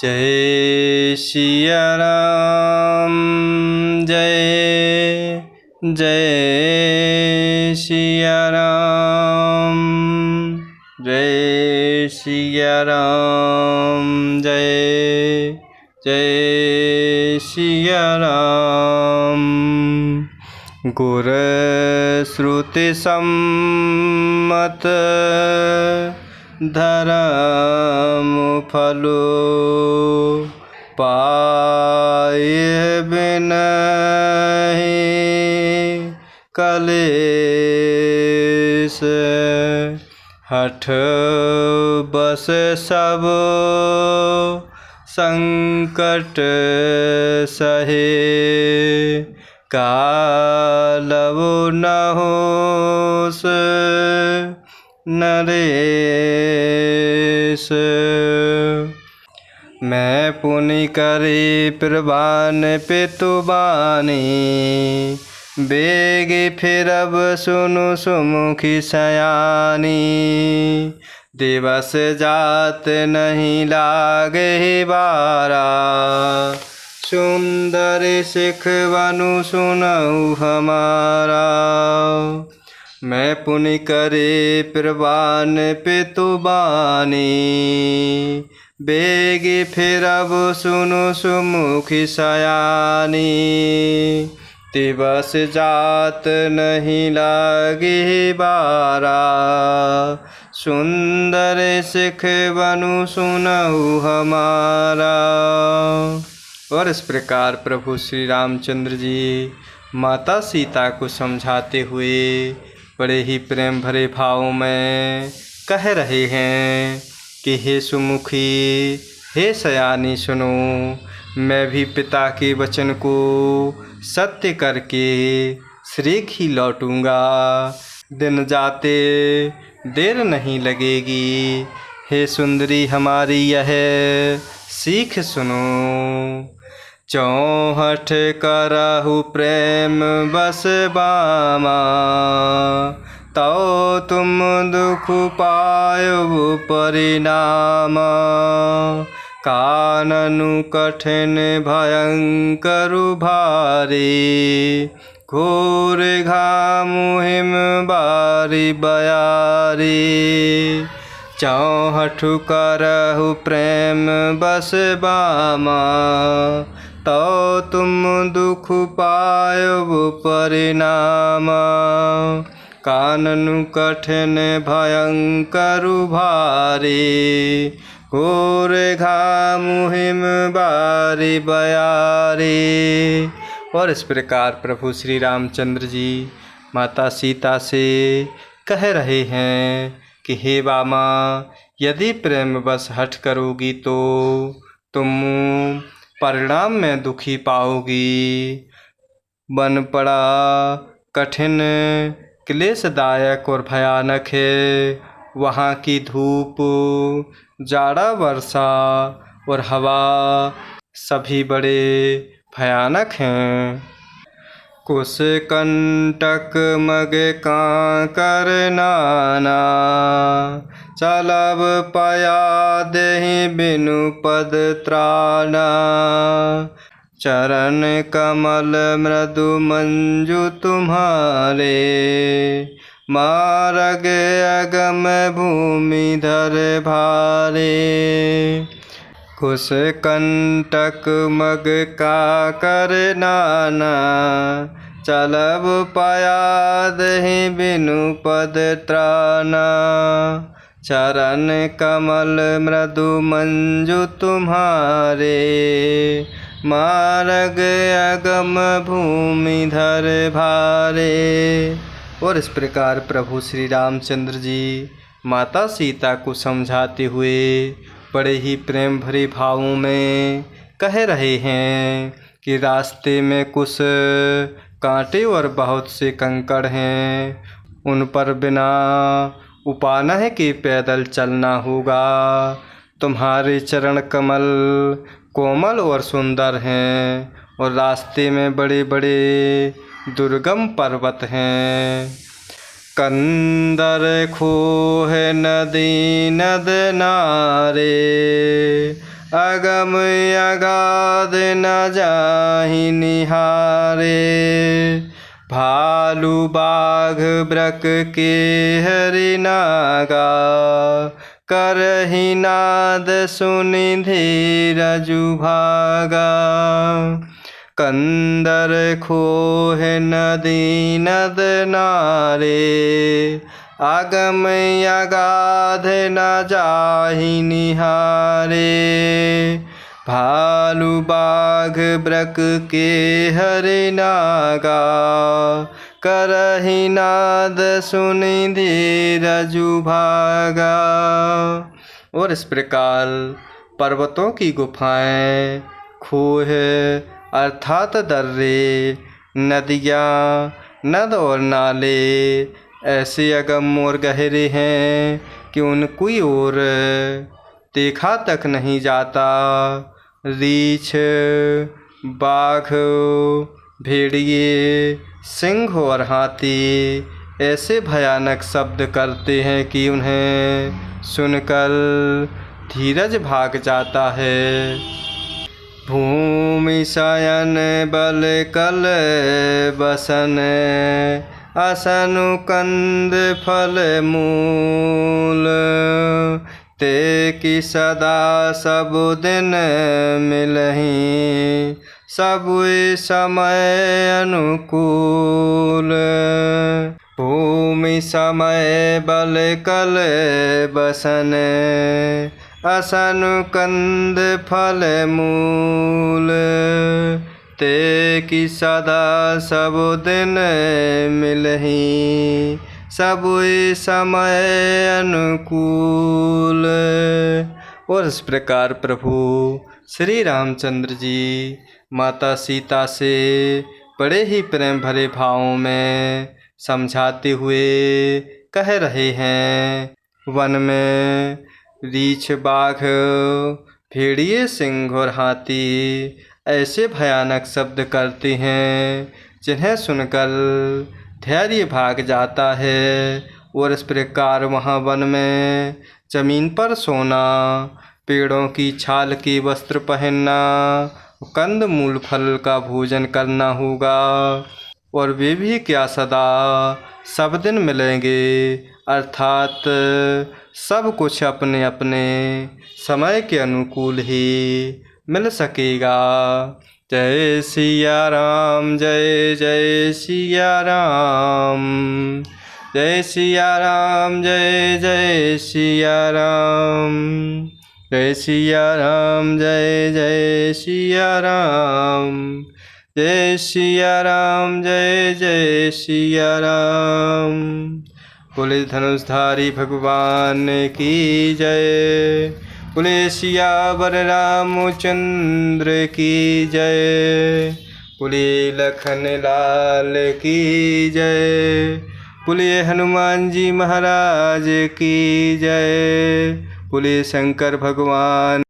जय सिया राम जय जय सिया राम जय सिया राम जय जय सिया राम। गुर श्रुति सम्मत धर्म फलो पाए बिनहि कलेस। हठ बस सब संकट सहे कालवो न होस नरेश। मैं पुनि करे प्रवान पितुबानी बेग फिरब सुनु सुमुखी सयानी। दिवस जात नहीं लागे बारा सुंदर सिख बनु सुनऊ हमारा। मैं पुनि करे प्रवान पितुबानी बेग फिरब सुनु सुमुखी सयानी। दिवस जात नहीं लागे बारा सुंदर सिख बनु सुनऊ हमारा। और इस प्रकार प्रभु श्री रामचंद्र जी माता सीता को समझाते हुए बड़े ही प्रेम भरे भाव में कह रहे हैं कि हे सुमुखी हे सयानी सुनो, मैं भी पिता के वचन को सत्य करके शीघ्र ही लौटूंगा। दिन जाते देर नहीं लगेगी। हे सुंदरी हमारी यह सीख सुनो। चौहठ करहु प्रेम बस बामा तो तुम दुख पायो परिणाम। काननु कठिन भयंकर भारी घोर घामु हिम बारी बयारी। चौहठ करहु प्रेम बस बामा तो तुम दुख पायो परिणाम। काननु कठिन भयंकर भारी घोर घामु हिम बारी बयारी। और इस प्रकार प्रभु श्री रामचंद्र जी माता सीता से कह रहे हैं कि हे बामा, यदि प्रेम बस हठ करोगी तो तुम परिणाम में दुखी पाओगी। बन पड़ा कठिन क्लेशदायक और भयानक है। वहाँ की धूप, जाड़ा, वर्षा और हवा सभी बड़े भयानक हैं। कुश कंटक मग कांकर नाना चलब पया देहि बिनु पद त्राना। चरण कमल मृदु मंजु तुम्हारे मार्ग अगम भूमि धर भारे। कुश कंटक मग काकर नाना चलब पाया दहि बिनु पद त्राना। चरण कमल मृदु मंजु तुम्हारे मार्ग अगम भूमि धर भारे। और इस प्रकार प्रभु श्री रामचंद्र जी माता सीता को समझाते हुए बड़े ही प्रेम भरे भावों में कह रहे हैं कि रास्ते में कुछ कांटे और बहुत से कंकड़ हैं। उन पर बिना उपानह के पैदल चलना होगा। तुम्हारे चरण कमल कोमल और सुंदर हैं और रास्ते में बड़े बड़े दुर्गम पर्वत हैं। कंदर खोह नदी नद नारे अगम अगाध न जाहि निहारे। भालू बाघ ब्रक के हरि नागा, करहि नाद सुनि धीरजु भागा। कंदर खोह नदी नद नारे, अगम अगाध न जाहि निहारे। भालू बाघ ब्रक के हरि नागा, करहि नाद सुनि धीरजु भागा। और इस प्रकार पर्वतों की गुफाएं, खोह अर्थात दर्रे, नदियाँ, नद और नाले ऐसे अगम और गहरे हैं कि उनकी ओर देखा तक नहीं जाता। रीछ, बाघ, भेड़िए, सिंह और हाथी ऐसे भयानक शब्द करते हैं कि उन्हें सुनकर धीरज भाग जाता है। भूमि शयन बल कल बसन, असनु कंद फल मूल। ते कि सदा सब दिन मिलहीं, सब समय अनुकूल। भूमि समय बल कल बसन, असनु कंद फल मूल। ते कि सदा सब दिन मिलहीं, सब समय अनुकूल। और इस प्रकार प्रभु श्री रामचंद्र जी माता सीता से बड़े ही प्रेम भरे भावों में समझाते हुए कह रहे हैं। वन में रीछ, बाघ, भेड़िए, सिंह और हाथी ऐसे भयानक शब्द करते हैं जिन्हें सुनकर धैर्य भाग जाता है। और इस प्रकार वहाँ वन में जमीन पर सोना, पेड़ों की छाल के वस्त्र पहनना, कंद मूल फल का भोजन करना होगा। और वे भी क्या सदा सब दिन मिलेंगे, अर्थात सब कुछ अपने अपने समय के अनुकूल ही मिल सकेगा। जय सिया राम, जय जय सिया राम। जय सिया राम, जय जय सिया राम। जय सिया राम, जय जय सिया राम। जय सिया राम, जय जय सिया राम। बोले धनुषधारी भगवान की जय। बोले सियावर रामचंद्र की जय। बोले लखन लाल की जय। बोले हनुमान जी महाराज की जय। बोले शंकर भगवान